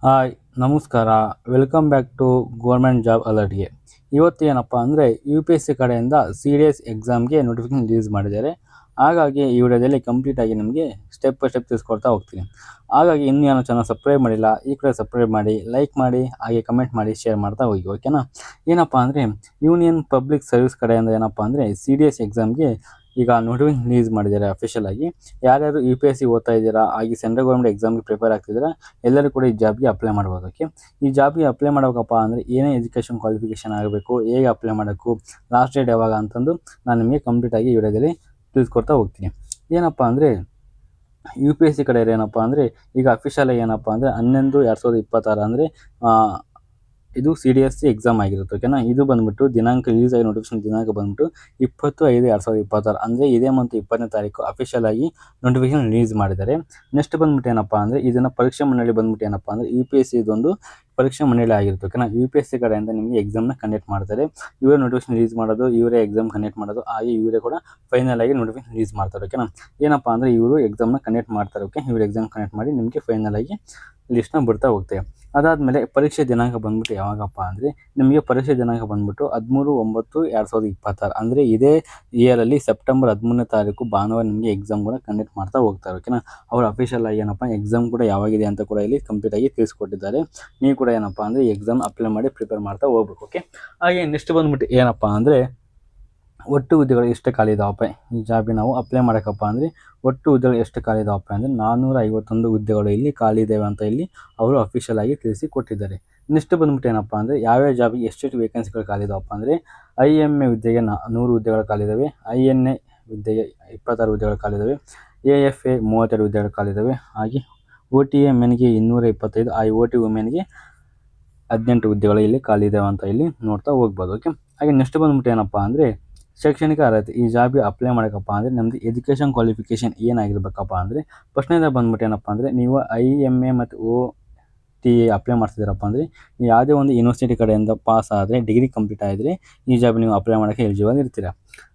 Hi ನಮಸ್ಕಾರ. Welcome back to government job ಅಲರ್ಟ್ಗೆ. ಇವತ್ತು ಏನಪ್ಪ ಅಂದರೆ UPSC ಕಡೆಯಿಂದ CDS ಎಕ್ಸಾಮ್ಗೆ ನೋಟಿಫಿಕೇಶನ್ ರಿಲೀಸ್ ಮಾಡಿದ್ದಾರೆ. ಹಾಗಾಗಿ ಈ ವಿಡಿಯೋದಲ್ಲಿ ಕಂಪ್ಲೀಟಾಗಿ ನಿಮಗೆ ಸ್ಟೆಪ್ ಬೈ ಸ್ಟೆಪ್ ತಿಳಿಸ್ಕೊಡ್ತಾ ಹೋಗ್ತೀನಿ. ಹಾಗಾಗಿ ಇನ್ನೂ ಏನೋ ಚಾನಲ್ ಸಬ್ಸ್ಕ್ರೈಬ್ ಮಾಡಿಲ್ಲ, ಈ ಕಡೆ ಸಬ್ಸ್ಕ್ರೈಬ್ ಮಾಡಿ, ಲೈಕ್ ಮಾಡಿ, ಹಾಗೆ ಕಮೆಂಟ್ ಮಾಡಿ, ಶೇರ್ ಮಾಡ್ತಾ ಹೋಗಿ, ಓಕೆನಾ. ಏನಪ್ಪ ಅಂದರೆ ಯೂನಿಯನ್ ಪಬ್ಲಿಕ್ ಸರ್ವಿಸ್ ಕಡೆಯಿಂದ ಏನಪ್ಪ ಅಂದರೆ CDS ಎಕ್ಸಾಮ್ಗೆ ಈಗ ನೋಟಿಫಿಕೇಶನ್ ರಿಲೀಸ್ ಮಾಡಿದ್ದಾರೆ ಅಫಿಷಿಯಲ್ ಆಗಿ. ಯಾರ್ಯಾರು UPSC ಓದ್ತಾ ಇದ್ದೀರಾ, ಹಾಗೆ ಸೆಂಟ್ರಲ್ ಗೌರ್ಮೆಂಟ್ ಎಕ್ಸಾಮ್ಗೆ ಪ್ರಿಪೇರ್ ಆಗ್ತಿದ್ದೀರಾ, ಎಲ್ಲರೂ ಕೂಡ ಈ ಜಾಬ್ಗೆ ಅಪ್ಲೈ ಮಾಡ್ಬೋದು. ಓಕೆ, ಈ ಜಾಬ್ಗೆ ಅಪ್ಲೈ ಮಾಡಬೇಕಪ್ಪ ಅಂದರೆ ಏನೇ ಎಜುಕೇಷನ್ ಕ್ವಾಲಿಫಿಕೇಷನ್ ಆಗಬೇಕು, ಹೇಗೆ ಅಪ್ಲೈ ಮಾಡೋಕ್ಕೂ, ಲಾಸ್ಟ್ ಡೇಟ್ ಯಾವಾಗ ಅಂತಂದು ನಾನು ನಿಮಗೆ ಕಂಪ್ಲೀಟಾಗಿ ಈ ವಿಡಿಯೋದಲ್ಲಿ ತಿಳಿಸ್ಕೊಡ್ತಾ ಹೋಗ್ತೀನಿ. ಏನಪ್ಪ ಅಂದರೆ UPSC ಕಡೆ ಏನಪ್ಪ ಅಂದರೆ ಈಗ ಅಫಿಷಿಯಲ್ ಏನಪ್ಪ ಅಂದರೆ 11/2026 ಅಂದರೆ ಇದು CDS ಎಕ್ಸಾಮ್ ಆಗಿರುತ್ತೆ, ಓಕೆನಾ. ಇದು ಬಂದ್ಬಿಟ್ಟು ದಿನಾಂಕ ರಿಲೀಸ್ ಆಗಿ ನೋಟಿಫಿಕೇಶನ್ ದಿನಾಂಕ ಬಂದ್ಬಿಟ್ಟು 20/5/2026 ಅಂದರೆ ಇದೇ ಮಂತ್ 20ನೇ ತಾರೀಕು ಅಫಿಷಿಯಲ್ ಆಗಿ ನೋಟಿಫಿಕೇಶನ್ ರಿಲೀಸ್ ಮಾಡಿದ್ದಾರೆ. ನೆಕ್ಸ್ಟ್ ಬಂದ್ಬಿಟ್ಟು ಏನಪ್ಪ ಅಂದರೆ ಇದನ್ನು ಪರೀಕ್ಷಾ ಮಂಡಳಿ ಬಂದ್ಬಿಟ್ಟು ಏನಪ್ಪ ಅಂದರೆ UPSC ಇದೊಂದು ಪರೀಕ್ಷಾ ಮಂಡಳಿ ಆಗಿರುತ್ತೆ, ಓಕೆನಾ. UPSC ಕಡೆಯಿಂದ ನಿಮಗೆ ಎಕ್ಸಾಮ್ನ ಕಂಡಕ್ಟ್ ಮಾಡ್ತಾರೆ. ಇವರೇ ನೋಟಿಫಿಕೇಶನ್ ರಿಲೀಸ್ ಮಾಡೋದು, ಇವರೇ ಎಕ್ಸಾಮ್ ಕಂಡಕ್ಟ್ ಮಾಡೋದು, ಹಾಗೆ ಇವರೇ ಕೂಡ ಫೈನಲ್ ಆಗಿ ನೋಟಿಫಿಕೇಶನ್ ರಿಲೀಸ್ ಮಾಡ್ತಾರೆ, ಓಕೆನಾ. ಏನಪ್ಪ ಅಂದರೆ ಇವರು ಎಕ್ಸಾಮ್ನ ಕಂಡಕ್ಟ್ ಮಾಡ್ತಾರೆ, ಓಕೆ. ಇವರು ಎಕ್ಸಾಮ್ ಕಂಡಕ್ಟ್ ಮಾಡಿ ನಿಮಗೆ ಫೈನಲ್ ಆಗಿ ಲಿಸ್ಟ್ನ ಬಿಡ್ತಾ ಹೋಗ್ತೇವೆ. ಅದಾದಮೇಲೆ ಪರೀಕ್ಷೆ ದಿನಾಂಕ ಬಂದ್ಬಿಟ್ಟು ಯಾವಾಗಪ್ಪ ಅಂದರೆ ನಿಮಗೆ ಪರೀಕ್ಷೆ ದಿನಾಂಕ ಬಂದ್ಬಿಟ್ಟು 13/9/2026 ಅಂದರೆ ಇದೇ ಇಯರಲ್ಲಿ ಸೆಪ್ಟೆಂಬರ್ 13ನೇ ತಾರೀಕು ಭಾನುವಾರ ನಿಮಗೆ ಎಕ್ಸಾಮ್ ಕೂಡ ಕಂಡಕ್ಟ್ ಮಾಡ್ತಾ ಹೋಗ್ತಾರೆ, ಓಕೆನಾ. ಅವರು ಅಫಿಷಿಯಲ್ ಆಗಿ ಏನಪ್ಪ ಎಕ್ಸಾಮ್ ಕೂಡ ಯಾವಾಗಿದೆ ಅಂತ ಕೂಡ ಇಲ್ಲಿ ಕಂಪ್ಲೀಟಾಗಿ ತಿಳಿಸ್ಕೊಟ್ಟಿದ್ದಾರೆ. ನೀವು ಕೂಡ ಏನಪ್ಪ ಅಂದರೆ ಎಕ್ಸಾಮ್ ಅಪ್ಲೈ ಮಾಡಿ ಪ್ರಿಪೇರ್ ಮಾಡ್ತಾ ಹೋಗ್ಬೇಕು, ಓಕೆ. ಹಾಗೆ ನೆಕ್ಸ್ಟ್ ಬಂದ್ಬಿಟ್ಟು ಏನಪ್ಪ ಅಂದರೆ ಒಟ್ಟು ಹುದ್ದೆಗಳು ಎಷ್ಟು ಖಾಲಿ ಇದಾವಪ್ಪ ಈ ಜಾಬಿಗೆ ನಾವು ಅಪ್ಲೈ ಮಾಡೋಕ್ಕಪ್ಪ ಅಂದರೆ ಒಟ್ಟು ಹುದ್ದೆಗಳು ಎಷ್ಟು ಖಾಲಿ ಇದಾವಪ್ಪ ಅಂದರೆ 451 ಹುದ್ದೆಗಳು ಇಲ್ಲಿ ಖಾಲಿ ಇದ್ದಾವೆ ಅಂತ ಇಲ್ಲಿ ಅವರು ಅಫಿಷಿಯಲ್ ಆಗಿ ತಿಳಿಸಿ ಕೊಟ್ಟಿದ್ದಾರೆ. ನೆಕ್ಸ್ಟ್ ಬಂದ್ಬಿಟ್ಟು ಏನಪ್ಪ ಅಂದರೆ ಯಾವ್ಯಾವ ಜಾಬಿಗೆ ಎಷ್ಟೆಷ್ಟು ವೇಕೆನ್ಸಿಗಳು ಖಾಲಿ ಇದಾವಪ್ಪ ಅಂದರೆ IMA ಹುದ್ದೆಗೆ 100 ಹುದ್ದೆಗಳು ಖಾಲಿ ಇದ್ದಾವೆ, INA ಹುದ್ದೆಗೆ 26 ಹುದ್ದೆಗಳು ಖಾಲಿ ಇದ್ದಾವೆ, AFA 32 ಹುದ್ದೆಗಳು ಖಾಲಿ ಇದ್ದಾವೆ, ಹಾಗೆ OTA ಮೆನ್ಗೆ 225, OT ವುಮೆನ್ಗೆ 18 ಹುದ್ದೆಗಳು ಇಲ್ಲಿ ಖಾಲಿ ಇದ್ದಾವೆ ಅಂತ ಇಲ್ಲಿ ನೋಡ್ತಾ ಹೋಗ್ಬೋದು, ಓಕೆ. ಹಾಗೆ ನೆಕ್ಸ್ಟ್ ಬಂದ್ಬಿಟ್ಟು ಏನಪ್ಪ ಅಂದರೆ ಶೈಕ್ಷಣಿಕ ಅರ್ಹತೆ ಈ ಜಾಬಿಗೆ ಅಪ್ಲೈ ಮಾಡೋಕ್ಕಪ್ಪ ಅಂದರೆ ನಮ್ಮದು ಎಜುಕೇಷನ್ ಕ್ವಾಲಿಫಿಕೇಷನ್ ಏನಾಗಿರ್ಬೇಕಪ್ಪ ಅಂದರೆ ಫಸ್ಟ್ನೇದು ಬಂದ್ಬಿಟ್ಟು ಏನಪ್ಪ ಅಂದರೆ ನೀವು IMA ಮತ್ತು OTA ಅಪ್ಲೈ ಮಾಡ್ತಿದ್ದೀರಪ್ಪ ಅಂದರೆ ನೀವು ಯಾವುದೇ ಒಂದು ಯೂನಿವರ್ಸಿಟಿ ಕಡೆಯಿಂದ ಪಾಸ್ ಆದರೆ ಡಿಗ್ರಿ ಕಂಪ್ಲೀಟ್ ಆಗಿದ್ರೆ ಈ ಜಾಬ್ ನೀವು ಅಪ್ಲೈ ಮಾಡೋಕ್ಕೆ ಎಲಿಜಿಬಲ್ ಇರ್ತೀರ.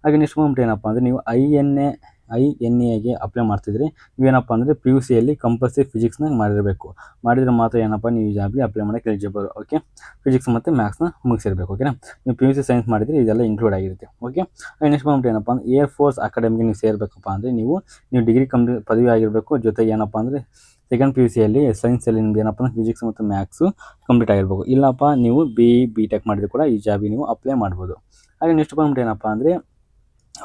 ಹಾಗೆ ನೆಕ್ಸ್ಟ್ ಬಂದ್ಬಿಟ್ಟು ಏನಪ್ಪ ಅಂದರೆ ನೀವು INAಗೆ ಅಪ್ಲೈ ಮಾಡ್ತಿದ್ರೆ ನೀವೇನಪ್ಪ ಅಂದರೆ PUCಯಲ್ಲಿ ಕಂಪಲ್ಸರಿ ಫಿಸಿಕ್ಸ್ನ ಮಾಡಿದರೆ ಮಾತ್ರ ಏನಪ್ಪ ನೀವು ಈ ಜಾಬ್ಗೆ ಅಪ್ಲೈ ಮಾಡೋಕ್ಕೆ ಎಲಿಜಿಬಲ್, ಓಕೆ. ಫಿಸಿಕ್ಸ್ ಮತ್ತು ಮ್ಯಾಥ್ಸ್ನ ಮುಗಿಸಿರ್ಬೇಕು, ಓಕೆನಾ. ನೀವು PUC ಸೈನ್ಸ್ ಮಾಡಿದರೆ ಇದೆಲ್ಲ ಇನ್ಕ್ಲೂಡ್ ಆಗಿರುತ್ತೆ, ಓಕೆ. ನೆಕ್ಸ್ಟ್ ಬಂದ್ಬಿಟ್ಟು ಏನಪ್ಪ ಅಂದರೆ ಏರ್ ಫೋರ್ಸ್ ಅಕಾಡೆಮಿಗೆ ನೀವು ಸೇರಬೇಕಪ್ಪ ಅಂದರೆ ನೀವು ಡಿಗ್ರಿ ಪದವಿ ಆಗಿರಬೇಕು, ಜೊತೆಗೆ ಏನಪ್ಪ ಅಂದರೆ ಸೆಕೆಂಡ್ PUCಯಲ್ಲಿ ಸೈನ್ಸಲ್ಲಿ ನಿಮ್ದು ಏನಪ್ಪ ಅಂದರೆ ಫಿಸಿಕ್ಸ್ ಮತ್ತು ಮ್ಯಾಥ್ಸು ಕಂಪ್ಲೀಟ್ ಆಗಿರಬೇಕು. ಇಲ್ಲಪ್ಪ ನೀವು BE BTech ಮಾಡಿದ್ರು ಕೂಡ ಈ ಜಾಬಿಗೆ ನೀವು ಅಪ್ಲೈ ಮಾಡ್ಬೋದು. ಹಾಗೆ ನೆಕ್ಸ್ಟ್ ಬಂದ್ಬಿಟ್ಟು ಏನಪ್ಪ ಅಂದರೆ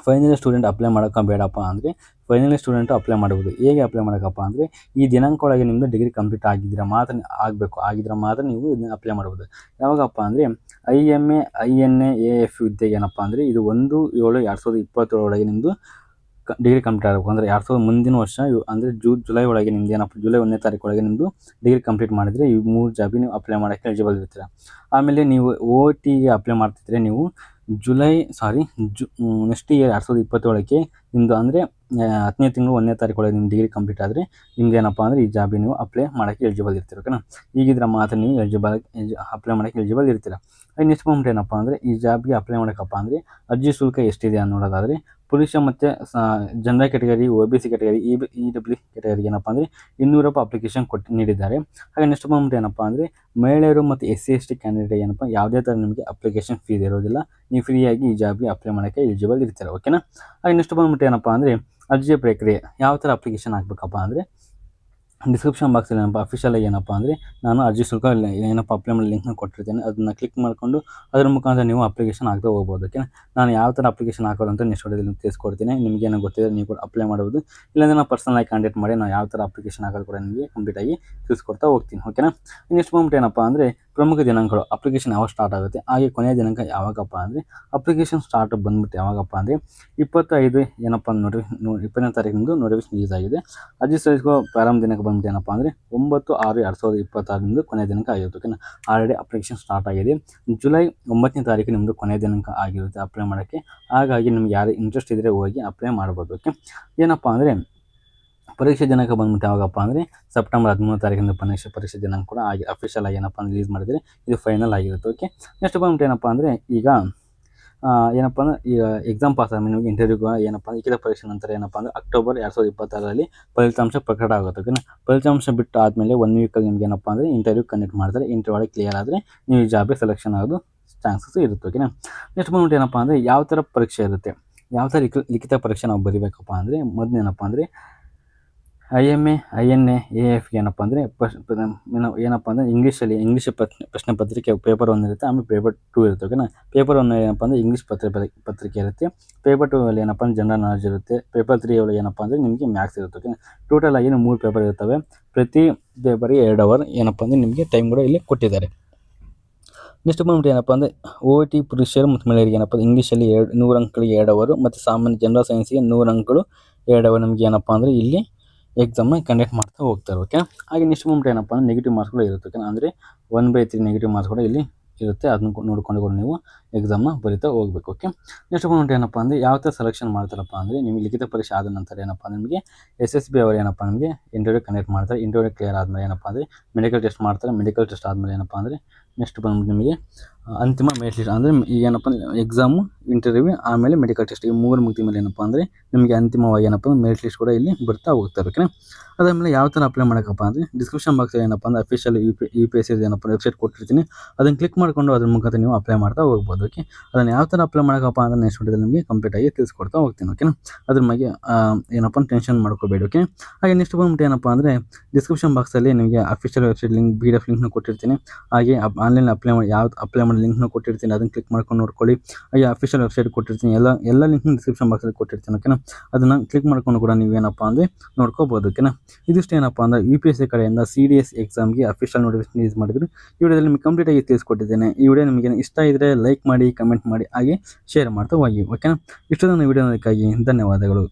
ಫೈನಲ್ ಸ್ಟೂಡೆಂಟ್ ಅಪ್ಲೈ ಮಾಡೋಕ್ಕೆ ಬೇಡಪ್ಪ ಅಂದರೆ ಫೈನಲ್ ಸ್ಟೂಡೆಂಟು ಅಪ್ಲೈ ಮಾಡ್ಬೋದು. ಹೇಗೆ ಅಪ್ಲೈ ಮಾಡೋಕ್ಕಪ್ಪ ಅಂದರೆ ಈ ದಿನಾಂಕ ಒಳಗೆ ನಿಮ್ಮದು ಡಿಗ್ರಿ ಕಂಪ್ಲೀಟ್ ಆಗಿದ್ರೆ ಮಾತ್ರ ಆಗಿದ್ರೆ ಮಾತ್ರ ನೀವು ಇದನ್ನ ಅಪ್ಲೈ ಮಾಡ್ಬೋದು. ಯಾವಾಗಪ್ಪ ಅಂದರೆ IMA INA AF ಹುದ್ದೆಗೆ ಏನಪ್ಪ ಅಂದರೆ ಇದು 1/7/2027 ಒಳಗೆ ನಿಮ್ಮದು ಡಿಗ್ರಿ ಕಂಪ್ಲೀಟ್ ಆಗಬೇಕು. ಅಂದರೆ 2000 ಮುಂದಿನ ವರ್ಷ ಅಂದರೆ ಜುಲೈ ಒಳಗೆ ನಿಮ್ದು ಏನಪ್ಪ ಜುಲೈ 1ನೇ ತಾರೀಕು ಒಳಗೆ ನಿಮ್ಮದು ಡಿಗ್ರಿ ಕಂಪ್ಲೀಟ್ ಮಾಡಿದರೆ ಈ 3 ಜಾಬಿಗೆ ನೀವು ಅಪ್ಲೈ ಮಾಡೋಕ್ಕೆ ಎಲಿಜಿಬಲ್ ಇರ್ತೀರ. ಆಮೇಲೆ ನೀವು OTಗೆ ಅಪ್ಲೈ ಮಾಡ್ತಿದ್ರೆ ನೀವು ನೆಕ್ಸ್ಟ್ ಇಯರ್ 2027ಕ್ಕೆ ನಿಮ್ಮದು ಅಂದರೆ 10ನೇ ತಿಂಗಳು 1ನೇ ತಾರೀಕು ಒಳಗೆ ನಿಮ್ಮ ಡಿಗ್ರಿ ಕಂಪ್ಲೀಟ್ ಆದರೆ ನಿಮ್ದು ಏನಪ್ಪ ಅಂದರೆ ಈ ಜಾಬಿಗೆ ನೀವು ಅಪ್ಲೈ ಮಾಡೋಕ್ಕೆ ಎಲಿಜಿಬಲ್ ಇರ್ತೀರ, ಓಕೆನಾ. ಈಗಿದ್ರೆ ಮಾತ್ರ ನೀವು ಅಪ್ಲೈ ಮಾಡೋಕ್ಕೆ ಎಲಿಜಿಬಲ್ ಇರ್ತೀರ. ಅದು ನೆಕ್ಸ್ಟ್ ಬಂದ್ಬಿಟ್ಟು ಏನಪ್ಪ ಅಂದರೆ ಈ ಜಾಬ್ಗೆ ಅಪ್ಲೈ ಮಾಡೋಕ್ಕಪ್ಪ ಅಂದರೆ ಅರ್ಜಿ ಶುಲ್ಕ ಎಷ್ಟಿದೆ ಅಂತ ನೋಡೋದಾದರೆ ಪುರುಷ ಮತ್ತು general category, OBC category, EW ಕ್ಯಾಟಗರಿಗೆ ಏನಪ್ಪ ಅಂದರೆ 200 ರೂಪಾಯಿ ಅಪ್ಲಿಕೇಶನ್ ನೀಡಿದ್ದಾರೆ. ಹಾಗೆ ನೆಕ್ಸ್ಟ್ ಬಂದ್ಬಿಟ್ಟು ಏನಪ್ಪ ಅಂದರೆ ಮಹಿಳೆಯರು ಮತ್ತು SC ST ಕ್ಯಾಂಡಿಡೇಟ್ ಏನಪ್ಪ ಯಾವುದೇ ಥರ ನಿಮಗೆ ಅಪ್ಲಿಕೇಶನ್ ಫೀಸ್ ಇರೋದಿಲ್ಲ, ನೀವು ಫ್ರೀಯಾಗಿ ಈ ಜಾಬ್ಗೆ ಅಪ್ಲೈ ಮಾಡೋಕ್ಕೆ ಎಲಿಜಿಬಲ್ ಇರ್ತೀರ, ಓಕೆನಾ. ಹಾಗೆ ನೆಕ್ಸ್ಟ್ ಬಂದ್ಬಿಟ್ಟು ಏನಪ್ಪ ಅಂದರೆ ಅರ್ಜಿ ಪ್ರಕ್ರಿಯೆ ಯಾವ ಥರ ಅಪ್ಲಿಕೇಶನ್ ಹಾಕಬೇಕಪ್ಪ ಅಂದರೆ ಡಿಸ್ಕ್ರಿಪ್ಷನ್ ಬಾಕ್ಸಲ್ಲಿ ಅಫಿಷಿಯಲ್ ಏನಪ್ಪ ಅಂದರೆ ನಾನು ಅರ್ಜಿ ಶುಲ್ಕ ಏನಪ್ಪ ಅಪ್ಲೈ ಮಾಡಿ ಲಿಂಕ್ನ ಕೊಟ್ಟಿರ್ತೇನೆ, ಅದನ್ನು ಕ್ಲಿಕ್ ಮಾಡಿಕೊಂಡು ಅದರ ಮುಖಾಂತರ ನೀವು ಅಪ್ಲಿಕೇಶನ್ ಹಾಕ್ತಾ ಹೋಗ್ಬೋದು, ಓಕೆ. ನಾನು ಯಾವ ಥರ ಅಪ್ಲಿಕೇಶನ್ ಹಾಕೋದು ಅಂತ ನೆಕ್ಸ್ಟ್ ವಿಡಿಯೋದಲ್ಲಿ ತಿಳಿಸ್ಕೊಡ್ತೀನಿ. ನಿಮಗೇನೋ ಗೊತ್ತಿದೆ ನೀವು ಕೂಡ ಅಪ್ಲೈ ಮಾಡ್ಬೋದು, ಇಲ್ಲಾಂದರೆ ನಾನು ಪರ್ಸನಲಾಗಿ ಕಾಂಟ್ಯಾಕ್ಟ್ ಮಾಡಿ ನಾನು ಯಾವ ಥರ ಅಪ್ಲಿಕೇಶನ್ ಹಾಕೋದು ಕೂಡ ನಿಮಗೆ ಕಂಪ್ಲೀಟಾಗಿ ತಿಳಿಸ್ಕೊಡ್ತಾ ಹೋಗ್ತೀನಿ, ಓಕೆನಾ. ನೆಕ್ಸ್ಟ್ ಬಂದ್ಬಿಟ್ಟು ಏನಪ್ಪ ಅಂದರೆ ಪ್ರಮುಖ ದಿನಾಂಕಗಳು ಅಪ್ಲಿಕೇಶನ್ ಯಾವಾಗ ಸ್ಟಾರ್ಟ್ ಆಗುತ್ತೆ, ಹಾಗೆ ಕೊನೆಯ ದಿನಾಂಕ ಯಾವಾಗಪ್ಪ ಅಂದರೆ ಅಪ್ಲಿಕೇಶನ್ ಸ್ಟಾರ್ಟ್ ಬಂದ್ಬಿಟ್ಟು ಯಾವಾಗಪ್ಪ ಅಂದರೆ 25 ಏನಪ್ಪ 20ನೇ ತಾರೀಕಿನಿಂದ ನೋಟಿಫಿಕೇಶನ್ ರಿಲೀಸ್ ಆಗಿದೆ. ಅರ್ಜಿ ಸಲ್ಲಿಸುವ ಪ್ರಾರಂಭ ದಿನಾಂಕ ಬಂದ್ಬಿಟ್ಟು ಏನಪ್ಪ ಅಂದರೆ 9/6/2026 ಕೊನೆಯ ದಿನಾಂಕ ಆಗಿರುತ್ತೆ, ಓಕೆನಾ. ಆಲ್ರೆಡಿ ಅಪ್ಲಿಕೇಶನ್ ಸ್ಟಾರ್ಟ್ ಆಗಿದೆ. ಜುಲೈ 9ನೇ ತಾರೀಕು ನಿಮ್ಮದು ಕೊನೆಯ ದಿನಾಂಕ ಆಗಿರುತ್ತೆ ಅಪ್ಲೈ ಮಾಡೋಕ್ಕೆ. ಹಾಗಾಗಿ ನಿಮ್ಗೆ ಯಾರು ಇಂಟ್ರೆಸ್ಟ್ ಇದ್ದರೆ ಹೋಗಿ ಅಪ್ಲೈ ಮಾಡ್ಬೋದು, ಓಕೆ. ಏನಪ್ಪ ಅಂದರೆ ಪರೀಕ್ಷೆ ದಿನಾಂಕ ಬಂದ್ಬಿಟ್ಟು ಯಾವಾಗಪ್ಪ ಅಂದರೆ ಸೆಪ್ಟೆಂಬರ್ 13ನೇ ತಾರೀಕಿಂದ ಪರೀಕ್ಷೆ ದಿನಾಂಕ ಕೂಡ ಅಫಿಷಿಯಲ್ ಆಗಿ ಏನಪ್ಪ ರಿಲೀಸ್ ಮಾಡಿದರೆ ಇದು ಫೈನಲ್ ಆಗಿರುತ್ತೆ, ಓಕೆ. ನೆಕ್ಸ್ಟ್ ಬಂದ್ಬಿಟ್ಟು ಏನಪ್ಪ ಅಂದರೆ ಈಗ ಏನಪ್ಪ ಅಂದರೆ ಈ ಎಕ್ಸಾಮ್ ಪಾಸ್ ಆದಮೇಲೆ ನಿಮಗೆ ಇಂಟರ್ವ್ಯೂಗೆ ಏನಪ್ಪ ಅಂದರೆ ಲಿಖಿತ ಪರೀಕ್ಷೆ ನಂತರ ಏನಪ್ಪ ಅಂದರೆ ಅಕ್ಟೋಬರ್ 2026ರಲ್ಲಿ ಫಲಿತಾಂಶ ಪ್ರಕಟ ಆಗುತ್ತೆ. ಓಕೆನಾ. ಫಲಿತಾಂಶ ಬಿಟ್ಟು ಆದಮೇಲೆ 1 ವೀಕಲ್ಲಿ ನಿಮ್ಗೆ ಏನಪ್ಪ ಅಂದರೆ ಇಂಟರ್ವ್ಯೂ ಕಂಡಕ್ಟ್ ಮಾಡ್ತಾರೆ. ಇಂಟರ್ವ್ಯೂ ಒಳಗೆ ಕ್ಲಿಯರ್ ಆದರೆ ನೀವು ಈ ಜಾಬ್ಗೆ ಸೆಲೆಕ್ಷನ್ ಆಗೋದು ಚಾನ್ಸಸ್ ಇರುತ್ತೆ. ಓಕೆನಾ. ನೆಕ್ಸ್ಟ್ ಬಂದ್ಬಿಟ್ಟು ಏನಪ್ಪ ಅಂದರೆ ಯಾವ ಥರ ಪರೀಕ್ಷೆ ಇರುತ್ತೆ, ಯಾವ ಥರ ಲಿಖಿತ ಪರೀಕ್ಷೆ ನಾವು ಬರೀಬೇಕಪ್ಪ ಅಂದರೆ ಮೊದಲು ಏನಪ್ಪ ಅಂದರೆ IMA, INA, AFಗೆ ಏನಪ್ಪ ಅಂದರೆ ಏನಪ್ಪ ಅಂದರೆ ಇಂಗ್ಲೀಷ್ ಪ್ರಶ್ನೆ ಪತ್ರಿಕೆ ಪೇಪರ್ 1 ಇರುತ್ತೆ. ಆಮೇಲೆ ಪೇಪರ್ 2 ಇರುತ್ತೆ. ಓಕೆನಾ. ಪೇಪರ್ 1 ಏನಪ್ಪ ಅಂದರೆ ಇಂಗ್ಲೀಷ್ ಪತ್ರಿಕೆ ಇರುತ್ತೆ. ಪೇಪರ್ 2 ಅಲ್ಲಿ ಏನಪ್ಪ ಅಂದರೆ ಜನರಲ್ ನಾಲೆಜ್ ಇರುತ್ತೆ. ಪೇಪರ್ 3 ಒಳಗೆ ಏನಪ್ಪ ಅಂದರೆ ನಿಮಗೆ ಮ್ಯಾಥ್ಸ್ ಇರುತ್ತೆ. ಓಕೆನಾ. ಟೋಟಲ್ ಆಗಿ 3 ಪೇಪರ್ ಇರ್ತವೆ. ಪ್ರತಿ ಪೇಪರ್ಗೆ 2 ಅವರ್ ಏನಪ್ಪ ಅಂದರೆ ನಿಮಗೆ ಟೈಮ್ ಕೂಡ ಇಲ್ಲಿ ಕೊಟ್ಟಿದ್ದಾರೆ. ನೆಕ್ಸ್ಟ್ ಬಂದ್ಬಿಟ್ಟು ಏನಪ್ಪ ಅಂದರೆ OT ಪುರುಷರು ಮತ್ತು ಮಹಿಳೆಯರಿಗೆ ಏನಪ್ಪ ಅಂದರೆ ಇಂಗ್ಲೀಷಲ್ಲಿ 100 ಅಂಕಗಳಿಗೆ 2 ಅವರು ಮತ್ತು ಸಾಮಾನ್ಯ ಜನರಲ್ ಸೈನ್ಸಿಗೆ 100 ಅಂಕಗಳು 2 ಅವರ್ ನಮಗೆ ಏನಪ್ಪ ಅಂದರೆ ಇಲ್ಲಿ ಎಕ್ಸಾಮ್ನ ಕಂಡಕ್ಟ್ ಮಾಡ್ತಾ ಹೋಗ್ತಾರೆ. ಓಕೆ. ಹಾಗೆ ನೆಕ್ಸ್ಟ್ ಬಂದ್ಬಿಟ್ಟು ಏನಪ್ಪ ಅಂದರೆ ನೆಗೆಟಿವ್ ಮಾರ್ಕ್ಸ್ ಕೂಡ ಇರುತ್ತೆ. ಓಕೆ. ಅಂದರೆ 1/3 ನೆಗೆಟಿವ್ ಮಾರ್ಕ್ಸ್ ಕೂಡ ಇಲ್ಲಿ ಇರುತ್ತೆ. ಅದನ್ನು ನೋಡಿಕೊಂಡು ನೀವು ಎಕ್ಸಾಮ್ನ ಬರಿತಾ ಹೋಗ್ಬೇಕು. ಓಕೆ. ನೆಕ್ಸ್ಟ್ ಬಂದ್ಬಿಟ್ಟು ಏನಪ್ಪ ಅಂದರೆ ಯಾವ ಥರ ಸೆಲೆಕ್ಷನ್ ಮಾಡ್ತಾರಪ್ಪ ಅಂದರೆ ನಿಮಗೆ ಲಿಖಿತ ಪರೀಕ್ಷೆ ಆದ ನಂತರ ಏನಪ್ಪ ಅಂದರೆ ನಿಮಗೆ SSB ಅವರು ಏನಪ್ಪ ನಿಮಗೆ ಇಂಟರ್ವ್ಯೂ ಕಂಡಕ್ಟ್ ಮಾಡ್ತಾರೆ. ಇಂಟರ್ವ್ಯೂ ಕ್ಲಿಯರ್ ಆದಮೇಲೆ ಏನಪ್ಪ ಅಂದರೆ ಮೆಡಿಕಲ್ ಟೆಸ್ಟ್ ಮಾಡ್ತಾರೆ. ಮೆಡಿಕಲ್ ಟೆಸ್ಟ್ ಆದಮೇಲೆ ಏನಪ್ಪ ಅಂದರೆ ನೆಕ್ಸ್ಟ್ ಬಂದ್ಬಿಟ್ಟು ನಿಮಗೆ ಅಂತಿಮ ಮೆರಿಟ್ ಲಿಸ್ಟ್ ಅಂದರೆ ಏನಪ್ಪ ಎಕ್ಸಾಮು, ಇಂಟರ್ವ್ಯೂ ಆಮೇಲೆ ಮೆಡಿಕಲ್ ಟೆಸ್ಟ್ ಈ 3 ಮುಗಿದ ಮೇಲೆ ಏನಪ್ಪ ಅಂದರೆ ನಿಮಗೆ ಅಂತಿಮವಾಗಿ ಏನಪ್ಪ ಮೆರಿಟ್ ಲಿಸ್ಟ್ ಕೂಡ ಇಲ್ಲಿ ಬರ್ತಾ ಹೋಗ್ತಾರೆ. ಓಕೆನಾ. ಅದಾದಮೇಲೆ ಯಾವ ಥರ ಅಪ್ಲೈ ಮಾಡೋಕ್ಕಪ್ಪ ಅಂದರೆ ಡಿಸ್ಕ್ರಿಪ್ಷನ್ ಬಾಕ್ಸಲ್ಲಿ ಏನಪ್ಪ ಅಂದರೆ ಅಫಿಷಿಯಲ್ UPSC ಏನಪ್ಪ ವೆಬ್ಸೈಟ್ ಕೊಟ್ಟಿರ್ತೀನಿ. ಅದನ್ನು ಕ್ಲಿಕ್ ಮಾಡಿಕೊಂಡು ಅದ್ರ ಮುಖಾಂತರ ನೀವು ಅಪ್ಲೈ ಮಾಡ್ತಾ ಹೋಗ್ಬೋದು. ಓಕೆ. ಅದನ್ನು ಯಾವ ಥರ ಅಪ್ಲೈ ಮಾಡೋಕ್ಕಪ್ಪ ಅಂದರೆ ನೆಕ್ಸ್ಟ್ ವಿಡಿಯೋದಲ್ಲಿ ನಿಮಗೆ ಕಂಪ್ಲೀಟಾಗಿ ತಿಳಿಸ್ಕೊಡ್ತಾ ಹೋಗ್ತೀನಿ. ಓಕೆನಾ. ಅದ್ರ ಬಗ್ಗೆ ಏನಪ್ಪ ಟೆನ್ಷನ್ ಮಾಡ್ಕೋಬೇಡಿ. ಓಕೆ. ಹಾಗೆ ನೆಕ್ಸ್ಟ್ ಬಂದ್ಬಿಟ್ಟು ಏನಪ್ಪ ಅಂದರೆ ಡಿಸ್ಕ್ರಿಪ್ಷನ್ ಬಾಕ್ಸಲ್ಲಿ ನಿಮಗೆ ಅಫಿಷಿಯಲ್ ವೆಬ್ಸೈಟ್ ಲಿಂಕ್ PDF ಲಿಂಕ್ನ ಕೊಟ್ಟಿರ್ತೀನಿ. ಹಾಗೆ ಆನ್ಲೈನ್ ಅಪ್ಲೈ ಮಾಡೋ ಲಿಂಕ್ನ ಕೊಟ್ಟಿರ್ತೀನಿ. ಅದನ್ನು ಕ್ಲಿಕ್ ಮಾಡ್ಕೊಂಡು ನೋಡ್ಕೊಳ್ಳಿ. ಹಾಗೆ ಅಫಿಷಿಯಲ್ ವೆಬ್ಸೈಟ್ ಕೊಟ್ಟಿರ್ತೀನಿ. ಎಲ್ಲ ಲಿಂಕ್ನ ಡಿಸ್ಕ್ರಿಪ್ಷನ್ ಬಾಕ್ಸಲ್ಲಿ ಕೊಟ್ಟಿರ್ತೀನಿ. ಓಕೆನಾ. ಅದನ್ನು ಕ್ಲಿಕ್ ಮಾಡ್ಕೊಂಡು ಕೂಡ ನೀವೇನಪ್ಪ ಅಂದರೆ ನೋಡ್ಕೋಬೋದು. ಓಕೆನಾ. ಇದಿಷ್ಟು ಏನಪ್ಪ ಅಂದರೆ UPSC ಕಡೆಯಿಂದ CDS ಎಕ್ಸಾಮ್ಗೆ ಅಫಿಷಿಯಲ್ ನೋಟಿಫಿಕೇಶನ್ ರಿಲೀಸ್ ಮಾಡಿದ್ರು. ಈ ವಿಡಿಯೋದಲ್ಲಿ ನಿಮಗೆ ಕಂಪ್ಲೀಟಾಗಿ ತಿಳಿಸ್ಕೊಟ್ಟಿದ್ದೇನೆ. ಈ ವಿಡಿಯೋ ನಿಮಗೆ ಇಷ್ಟ ಇದ್ದರೆ ಲೈಕ್ ಮಾಡಿ, ಕಮೆಂಟ್ ಮಾಡಿ, ಹಾಗೆ ಶೇರ್ ಮಾಡ್ತಾ ಹೋಗಿ. ಓಕೆನಾ. ಇಷ್ಟು ನನ್ನ ವಿಡಿಯೋ ನೋಡೋದಕ್ಕಾಗಿ ಧನ್ಯವಾದಗಳು.